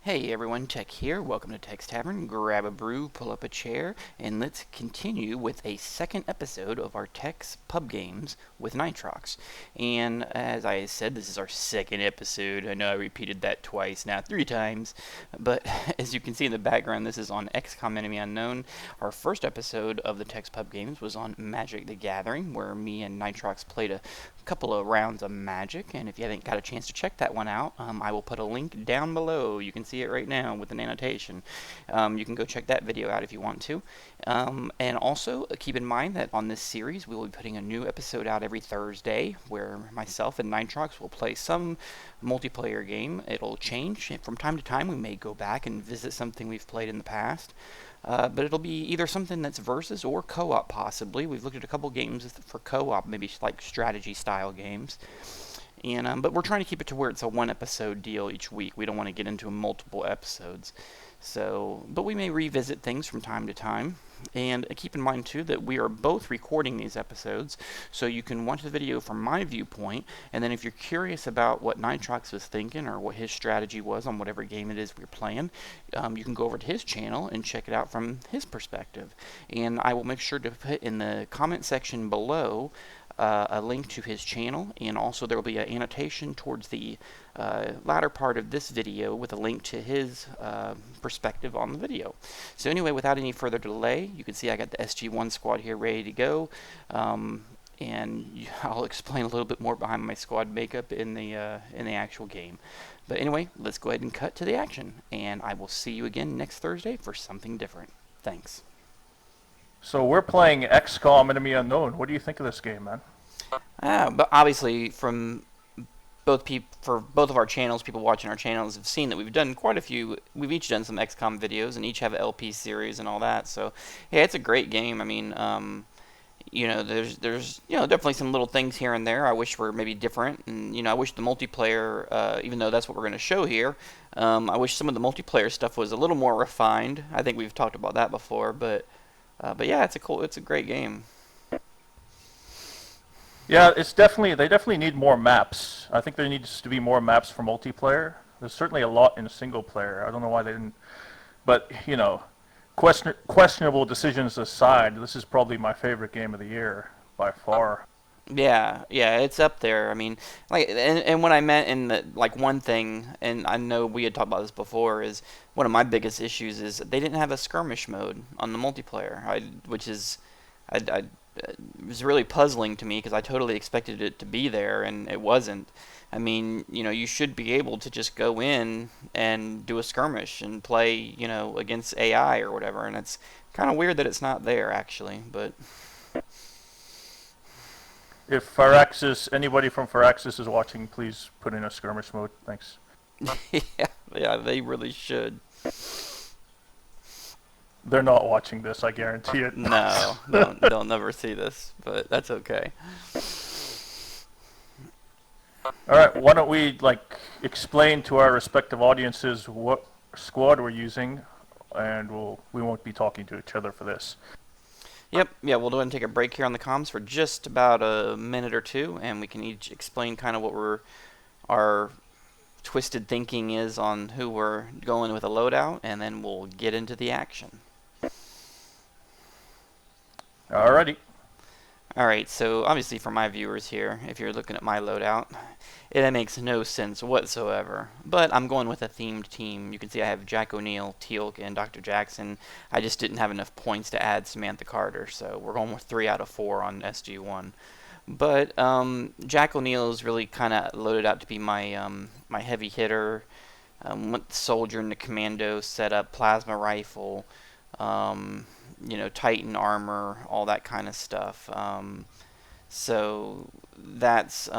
Hey everyone, Tekk here. Welcome to Tekk's Tavern. Grab a brew, pull up a chair, and let's continue with a second episode of our Tekk's Pub Games with Nytroks. And as I said, this is our second episode. I know I repeated that twice, now three times. But as you can see in the background, this is on XCOM Enemy Unknown. Our first episode of the Tekk's Pub Games was on Magic the Gathering, where me and Nytroks played a couple of rounds of Magic. And if you haven't got a chance to check that one out, I will put a link down below. You can see it right now with an annotation. You can go check that video out if you want to. And also keep in mind that on this series we will be putting a new episode out every Thursday where myself and Nytroks will play some multiplayer game. It'll change. From time to time we may go back and visit something we've played in the past. But it'll be either something that's versus or co-op possibly. We've looked at a couple games for co-op, maybe like strategy style games. And but we're trying to keep it to where it's a one episode deal each week. We don't want to get into multiple episodes. But we may revisit things from time to time. And keep in mind too that we are both recording these episodes, so you can watch the video from my viewpoint, and then if you're curious about what Nytroks was thinking or what his strategy was on whatever game it is we're playing, you can go over to his channel and check it out from his perspective. And I will make sure to put in the comment section below a link to his channel, and also there will be an annotation towards the latter part of this video with a link to his perspective on the video. So anyway, without any further delay, you can see I got the SG1 squad here ready to go, and I'll explain a little bit more behind my squad makeup in the actual game. But anyway, let's go ahead and cut to the action, and I will see you again next Thursday for something different. Thanks. So we're playing XCOM Enemy Unknown. What do you think of this game, man? But obviously, for both of our channels, people watching our channels have seen that we've done quite a few. We've each done some XCOM videos, and each have an LP series and all that. So, yeah, it's a great game. I mean, there's definitely some little things here and there I wish were maybe different, and I wish the multiplayer, even though that's what we're going to show here, I wish some of the multiplayer stuff was a little more refined. I think we've talked about that before, but yeah, it's a great game. Yeah, they definitely need more maps. I think there needs to be more maps for multiplayer. There's certainly a lot in single player. I don't know why they didn't, but questionable decisions aside, this is probably my favorite game of the year by far. Yeah, it's up there. I mean, and what I meant in the one thing, and I know we had talked about this before, is one of my biggest issues is they didn't have a skirmish mode on the multiplayer, which is, it was really puzzling to me because I totally expected it to be there and it wasn't. I mean, you should be able to just go in and do a skirmish and play, against AI or whatever, and it's kind of weird that it's not there actually, but. If anybody from Firaxis is watching, please put in a skirmish mode. Thanks. yeah, they really should. They're not watching this, I guarantee it. No, they'll never see this, but that's okay. All right, why don't we explain to our respective audiences what squad we're using, and we won't be talking to each other for this. Yep, yeah, we'll go ahead and take a break here on the comms for just about a minute or two, and we can each explain kind of what our twisted thinking is on who we're going with a loadout, and then we'll get into the action. Alrighty. Alright, so obviously for my viewers here, if you're looking at my loadout, it makes no sense whatsoever. But I'm going with a themed team. You can see I have Jack O'Neill, Teal'c, and Dr. Jackson. I just didn't have enough points to add Samantha Carter, so we're going with 3 out of 4 on SG1. But Jack O'Neill is really kind of loaded out to be my my heavy hitter. With the soldier and the commando setup, plasma rifle, Titan armor, all that kind of stuff. So that's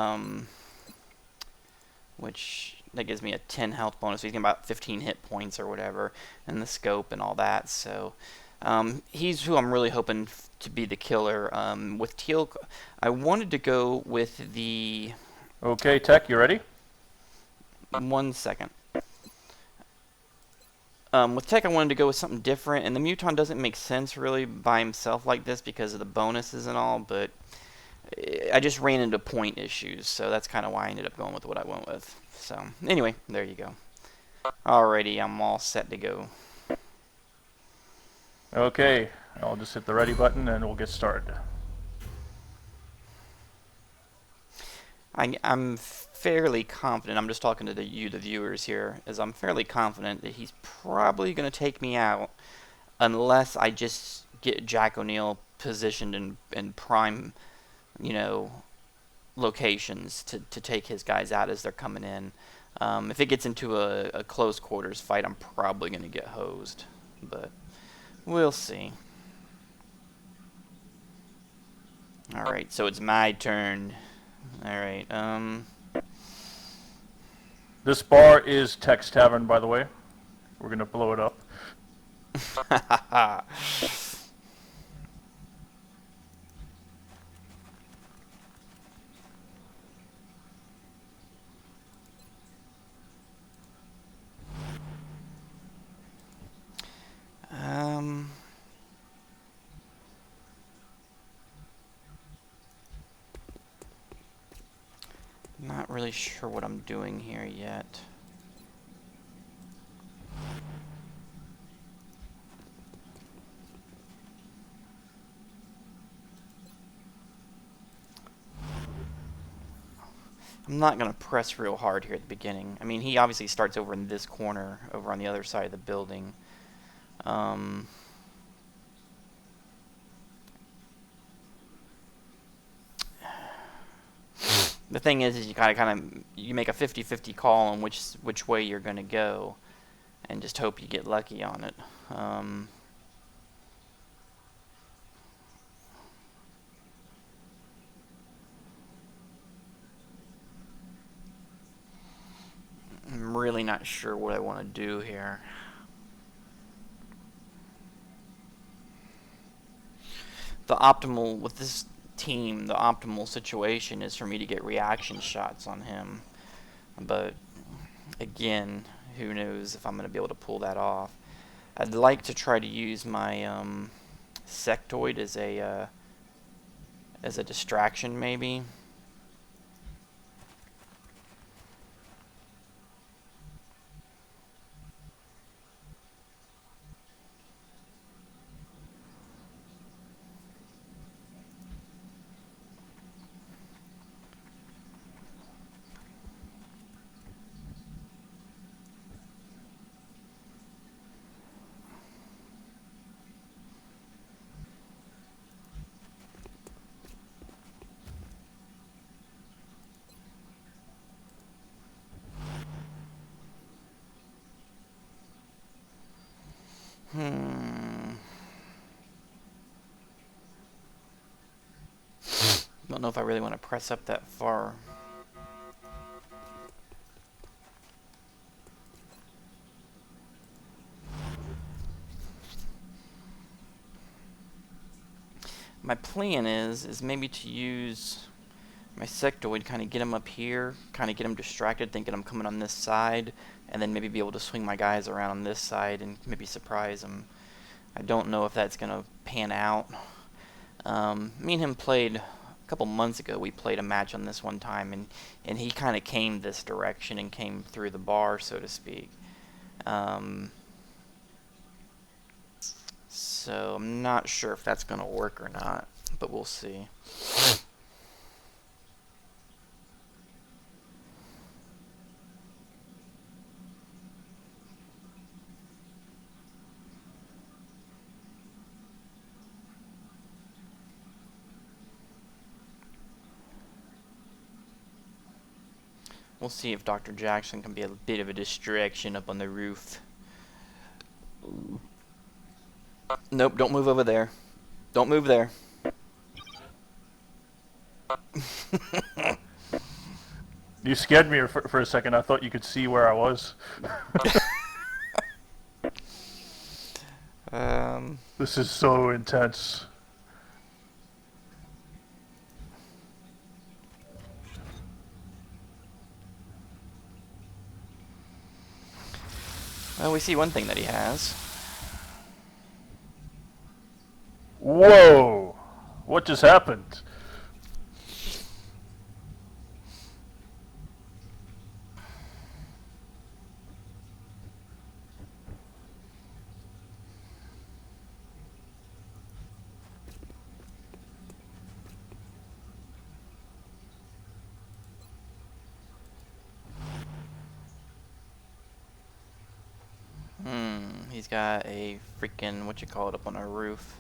which that gives me a 10 health bonus. So he's getting about 15 hit points or whatever, and the scope and all that. So he's who I'm really hoping to be the killer. With Teal'c, I wanted to go with the. Okay, Tekk, you ready? 1 second. With Tekk, I wanted to go with something different, and the Muton doesn't make sense really by himself like this because of the bonuses and all, but I just ran into point issues, so that's kind of why I ended up going with what I went with. So, anyway, there you go. Alrighty, I'm all set to go. Okay, I'll just hit the ready button and we'll get started. I'm fairly confident, I'm just talking to the viewers here, as I'm fairly confident that he's probably going to take me out unless I just get Jack O'Neill positioned in prime, you know, locations to take his guys out as they're coming in. If it gets into a close quarters fight, I'm probably going to get hosed, but we'll see. Alright, so it's my turn. Alright, This bar is Tekk's Tavern, by the way. We're gonna blow it up. um, not really sure what I'm doing here yet. I'm not going to press real hard here at the beginning. I mean, he obviously starts over in this corner, over on the other side of the building. The thing is you you make a 50-50 call on which way you're going to go, and just hope you get lucky on it. I'm really not sure what I want to do here. With this team, the optimal situation is for me to get reaction shots on him. But again, who knows if I'm going to be able to pull that off. I'd like to try to use my sectoid as a distraction, maybe. Don't know if I really want to press up that far. My plan is maybe to use my sectoid, kind of get him up here, kind of get him distracted, thinking I'm coming on this side, and then maybe be able to swing my guys around on this side and maybe surprise him. I don't know if that's going to pan out. Me and him played a couple months ago. We played a match on this one time, and he kind of came this direction and came through the bar, so to speak. So I'm not sure if that's going to work or not, but we'll see. We'll see if Dr. Jackson can be a bit of a distraction up on the roof. Nope, don't move over there. Don't move there. You scared me for a second. I thought you could see where I was. This is so intense. Well, we see one thing that he has. Whoa! What just happened? He's got a freaking, what you call it, up on our roof.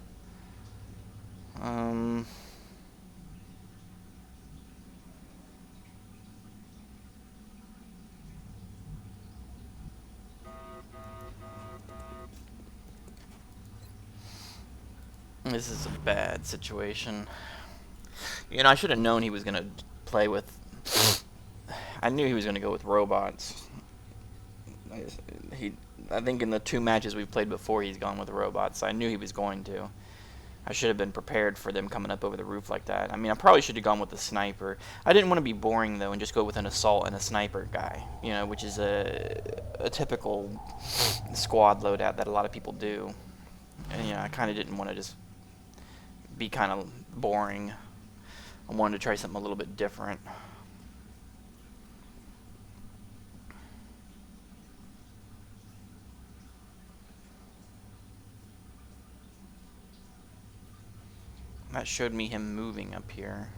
This is a bad situation. You know, I should have known he was going to play with... I knew he was going to go with robots. I think in the 2 matches we've played before, he's gone with robots. I knew he was going to. I should have been prepared for them coming up over the roof like that. I mean, I probably should have gone with the sniper. I didn't want to be boring, though, and just go with an assault and a sniper guy, you know, which is a typical squad loadout that a lot of people do. And, you know, I kind of didn't want to just be kind of boring. I wanted to try something a little bit different. That showed me him moving up here.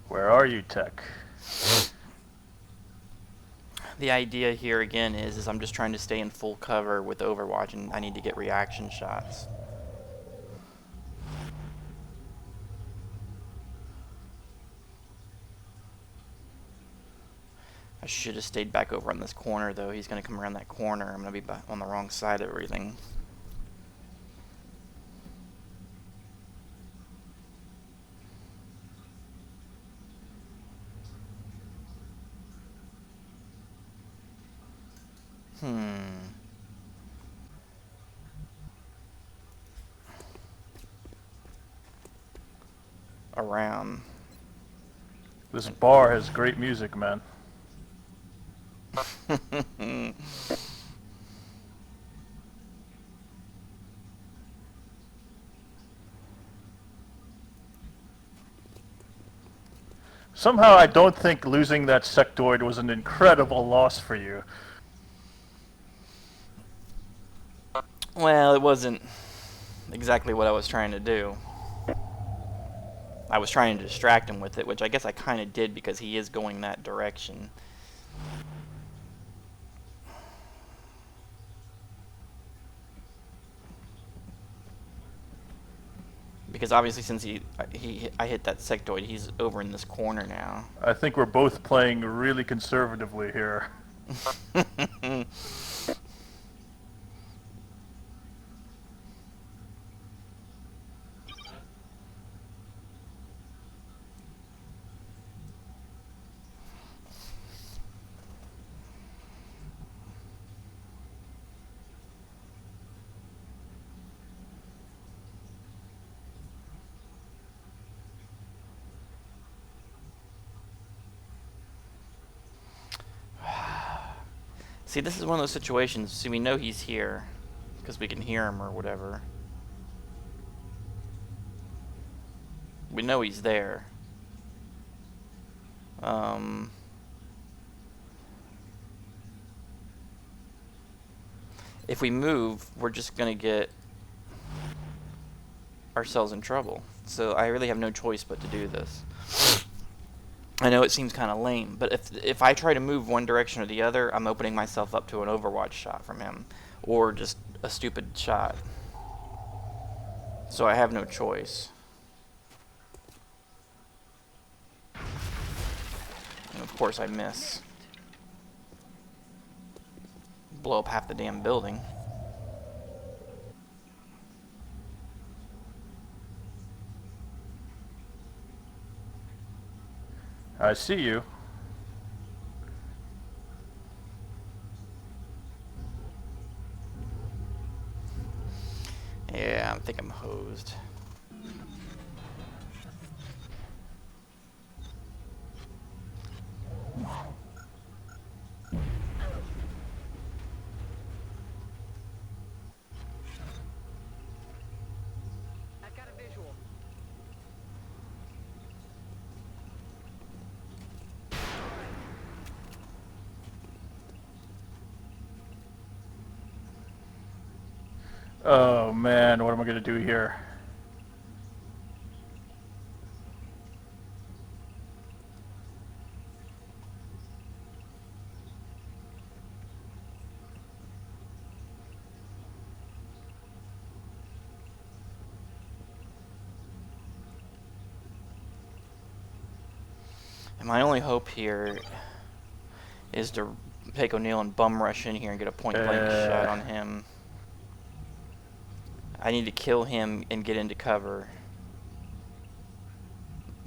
Where are you, Tekk? The idea here again is I'm just trying to stay in full cover with Overwatch, and I need to get reaction shots. I should have stayed back over on this corner, though. He's going to come around that corner. I'm going to be on the wrong side of everything. Around. This bar has great music, man. Somehow I don't think losing that sectoid was an incredible loss for you. Well, it wasn't exactly what I was trying to do. I was trying to distract him with it, which I guess I kind of did because he is going that direction. Because obviously since I hit that sectoid, he's over in this corner now. I think we're both playing really conservatively here. See, this is one of those situations. See, we know he's here because we can hear him or whatever. We know he's there. If we move, we're just gonna get ourselves in trouble. So I really have no choice but to do this. I know it seems kind of lame, but if I try to move one direction or the other, I'm opening myself up to an Overwatch shot from him, or just a stupid shot. So I have no choice. And of course I miss. Blow up half the damn building. I see you. Yeah, I think I'm hosed. Oh man, what am I gonna do here? And my only hope here is to take O'Neill and bum rush in here and get a point-blank shot on him. I need to kill him and get into cover.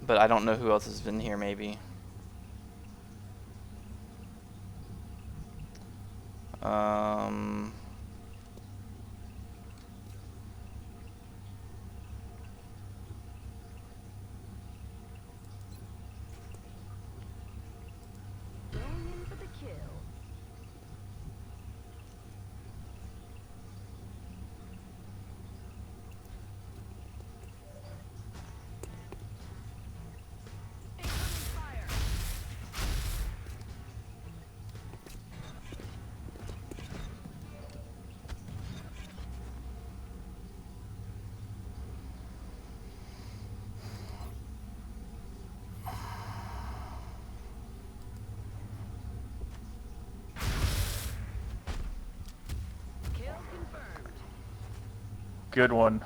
But I don't know who else has been here, maybe. Um... Going in for the kill. Incoming fire. Kill confirmed. Good one.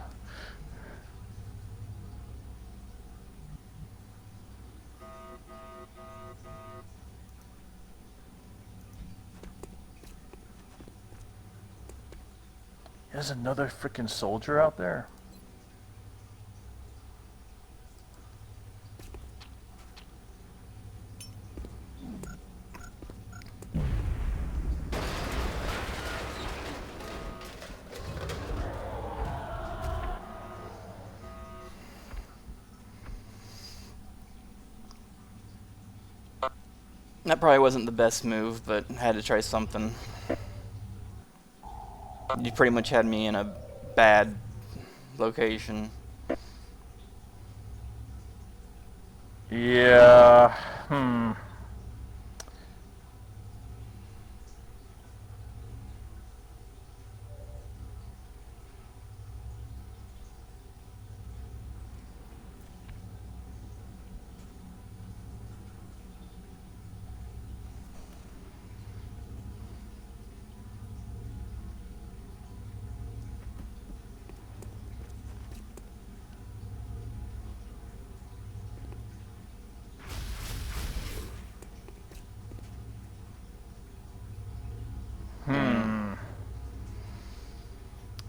There's another freaking soldier out there. That probably wasn't the best move, but had to try something. You pretty much had me in a bad location. Yeah.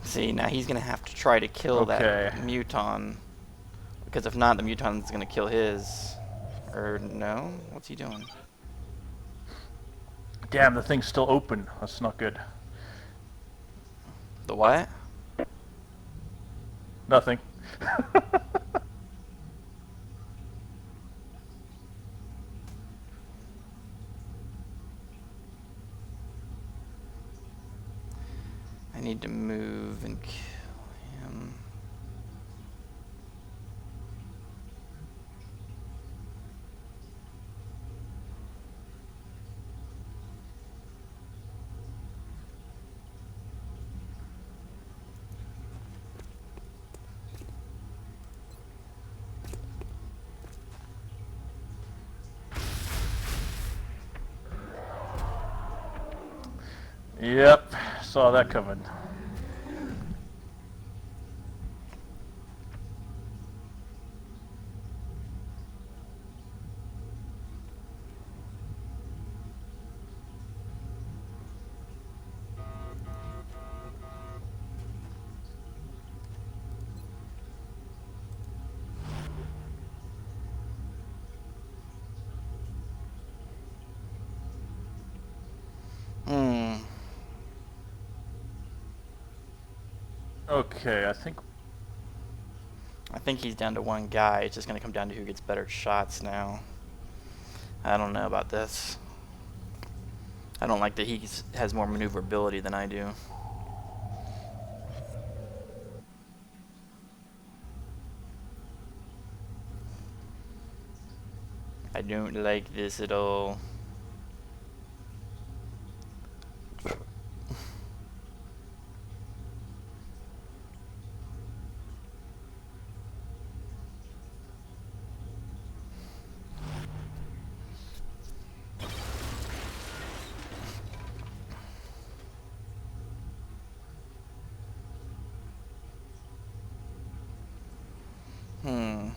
See, now he's going to have to try to kill Okay. that muton. Because if not, the muton's going to kill his. Or no? What's he doing? Damn, the thing's still open. That's not good. The what? Nothing. I need to move and kill him. Yep, saw that coming. Okay, I think he's down to one guy. It's just going to come down to who gets better shots now. I don't know about this. I don't like that he has more maneuverability than I do. I don't like this at all. Hmm.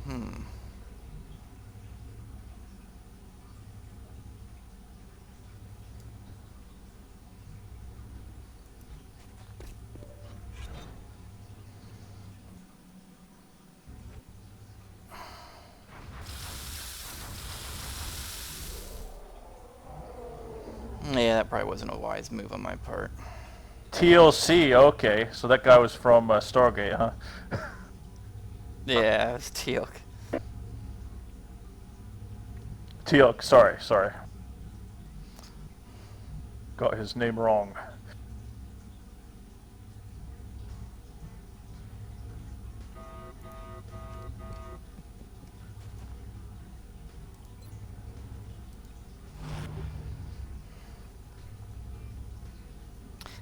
Hmm. Yeah, that probably wasn't a wise move on my part. TLC, okay. So that guy was from Stargate, huh? Yeah, it was Teal. Teal'c, sorry. Got his name wrong.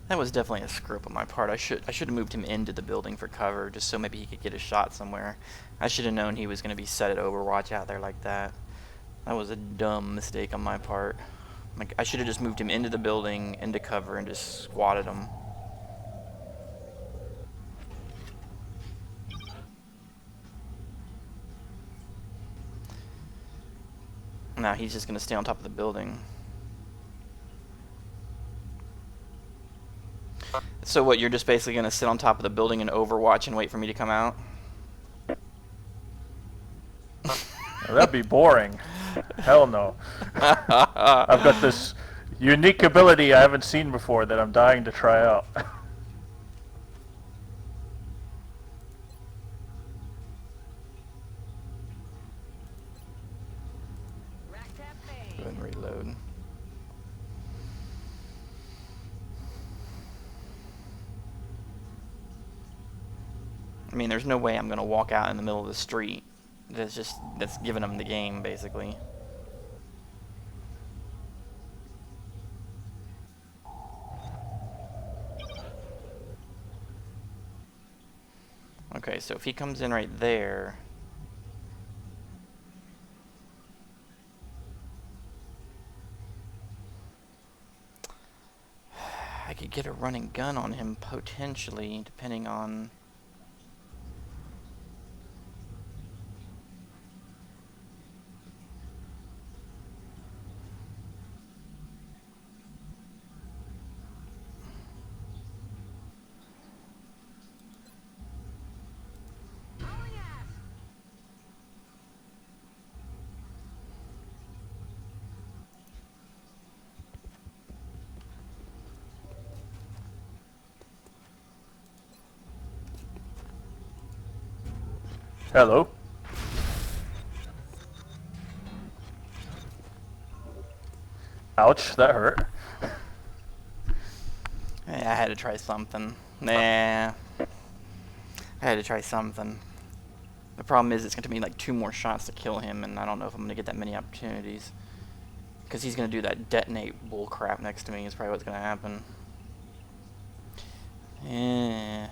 That was definitely a screw up on my part. I should have moved him into the building for cover, just so maybe he could get a shot somewhere. I should have known he was going to be set at Overwatch out there like that. That was a dumb mistake on my part. Like, I should have just moved him into the building, into cover, and just squatted him. Now he's just going to stay on top of the building. So what, you're just basically going to sit on top of the building and Overwatch and wait for me to come out? That'd be boring. Hell no. I've got this unique ability I haven't seen before that I'm dying to try out. Rack tap Go ahead main. and reload. I mean, there's no way I'm going to walk out in the middle of the street. That's giving them the game, basically. Okay, so if he comes in right there... I could get a running gun on him, potentially, depending on... Hauling ass. Hello. Ouch, that hurt. I had to try something. Nah. I had to try something. The problem is it's going to be like 2 more shots to kill him, and I don't know if I'm going to get that many opportunities. Because he's going to do that detonate bull crap next to me is probably what's going to happen. Yeah.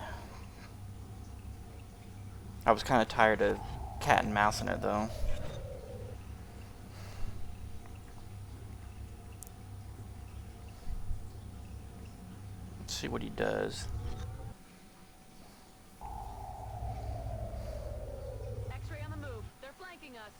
I was kind of tired of cat and mousing it, though. Let's see what he does. X-ray on the move. They're flanking us.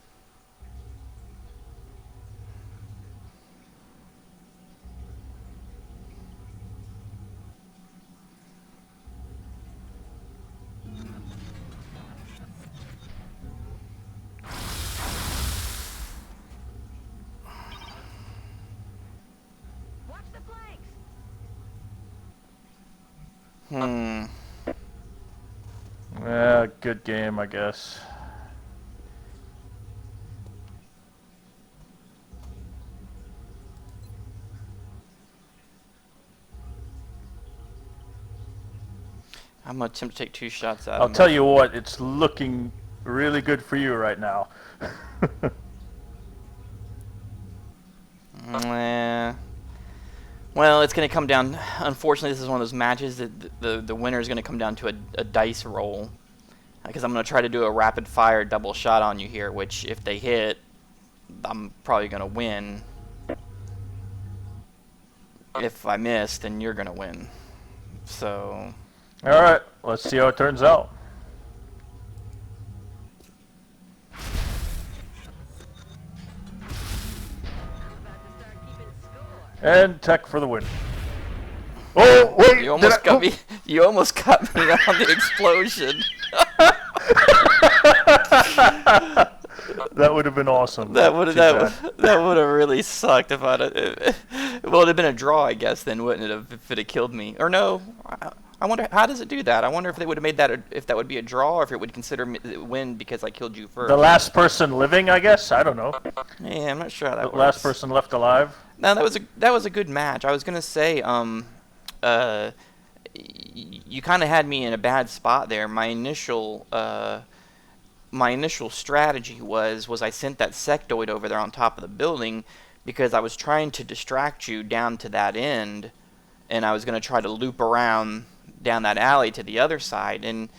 Watch the flanks. Yeah, good game, I guess. I'm going to attempt to take 2 shots at him. I'll tell you what, it's looking really good for you right now. Yeah. Well, it's going to come down. Unfortunately, this is one of those matches that the winner is going to come down to a dice roll. Because I'm going to try to do a rapid fire double shot on you here, which if they hit, I'm probably going to win. If I miss, then you're going to win. So... Alright, let's see how it turns out. About to start keeping score. And Tekk for the win. Oh, wait! You almost got me. You almost got me on the explosion. That would have been awesome. That would Too bad. have really sucked if I'd. Well, it'd have been a draw, I guess. Then wouldn't it have if it had killed me? Or no? I wonder how does it do that? I wonder if they would have made that if that would be a draw, or if it would consider win because I killed you first. The last person living, I guess. I don't know. Yeah, I'm not sure how that The works. last person left alive. No, that was a good match. I was gonna say, you kind of had me in a bad spot there. My initial strategy was I sent that sectoid over there on top of the building because I was trying to distract you down to that end, and I was gonna try to loop around down that alley to the other side, and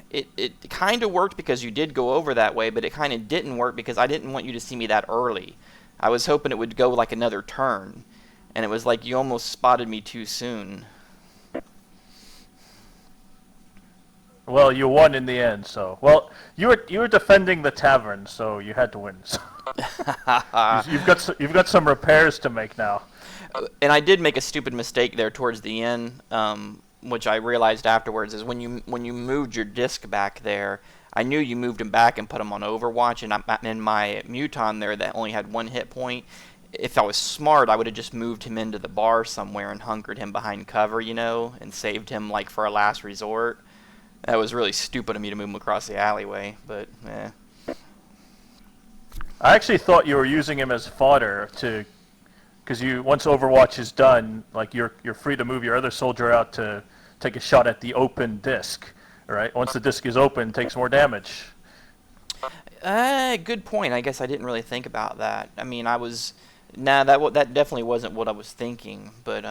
it kind of worked because you did go over that way, but it kind of didn't work because I didn't want you to see me that early. I was hoping it would go like another turn, and it was like you almost spotted me too soon. Well, you won in the end, so well you were defending the tavern, so you had to win. You've got some repairs to make now. And I did make a stupid mistake there towards the end, which I realized afterwards is when you moved your disc back there, I knew you moved him back and put him on Overwatch, and in my Muton there that only had 1 hit point. If I was smart, I would have just moved him into the bar somewhere and hunkered him behind cover, and saved him like for a last resort. That was really stupid of me to move him across the alleyway, but eh. I actually thought you were using him as fodder because once Overwatch is done, like you're free to move your other soldier out to take a shot at the open disc. Right? Once the disc is open, it takes more damage. Good point. I guess I didn't really think about that. I mean, that definitely wasn't what I was thinking. But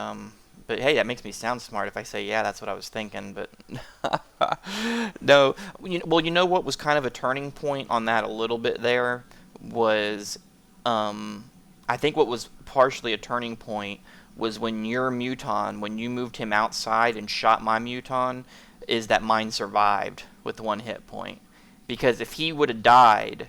hey, that makes me sound smart if I say yeah, that's what I was thinking. But no, well, you know what was kind of a turning point on that a little bit there was, I think what was partially a turning point was when your Muton, when you moved him outside and shot my Muton, is that mine survived with 1 hit point. Because if he would have died,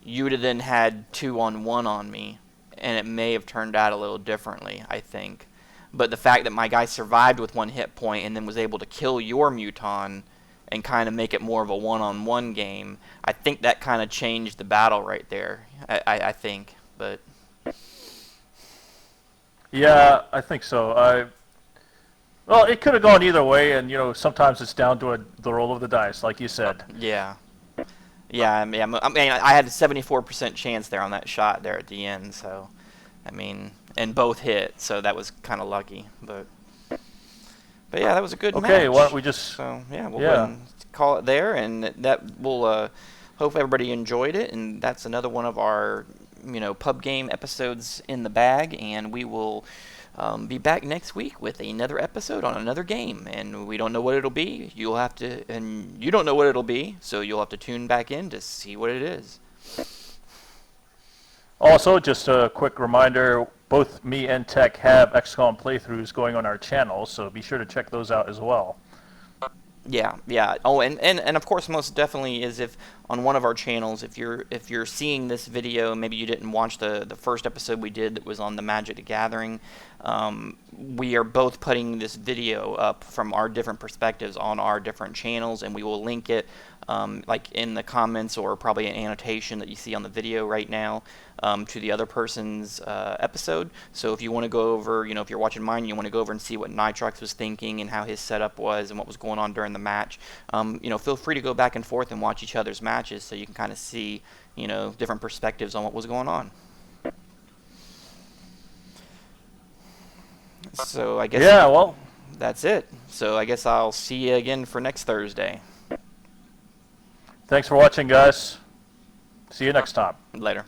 you would have then had 2-on-1 on me, and it may have turned out a little differently, I think. But the fact that my guy survived with 1 hit point and then was able to kill your Muton and kind of make it more of a 1-on-1 game, I think that kind of changed the battle right there. I think, but... Yeah, I think so. Well, it could have gone either way, and sometimes it's down to the roll of the dice, like you said. Yeah. Yeah, I mean, I had a 74% chance there on that shot there at the end, so, I mean, and both hit, so that was kind of lucky, but yeah, that was a good match. Okay, why don't we just... So, yeah, we'll go ahead and call it there, and that will, hope everybody enjoyed it, and that's another one of our, pub game episodes in the bag, and we will... be back next week with another episode on another game, and we don't know what it'll be. And you don't know what it'll be, so you'll have to tune back in to see what it is. Also, just a quick reminder, both me and Tekk have XCOM playthroughs going on our channel, so be sure to check those out as well. Yeah. Oh, and of course, most definitely is if on one of our channels, if you're seeing this video, maybe you didn't watch the first episode we did that was on the Magic the Gathering. We are both putting this video up from our different perspectives on our different channels, and we will link it like in the comments or probably an annotation that you see on the video right now to the other person's episode. So if you want to go over, if you're watching mine, you want to go over and see what Nytroks was thinking and how his setup was and what was going on during the match, feel free to go back and forth and watch each other's matches so you can kind of see, different perspectives on what was going on. So I guess that's it. So I guess I'll see you again for next Thursday. Thanks for watching, guys. See you next time. Later.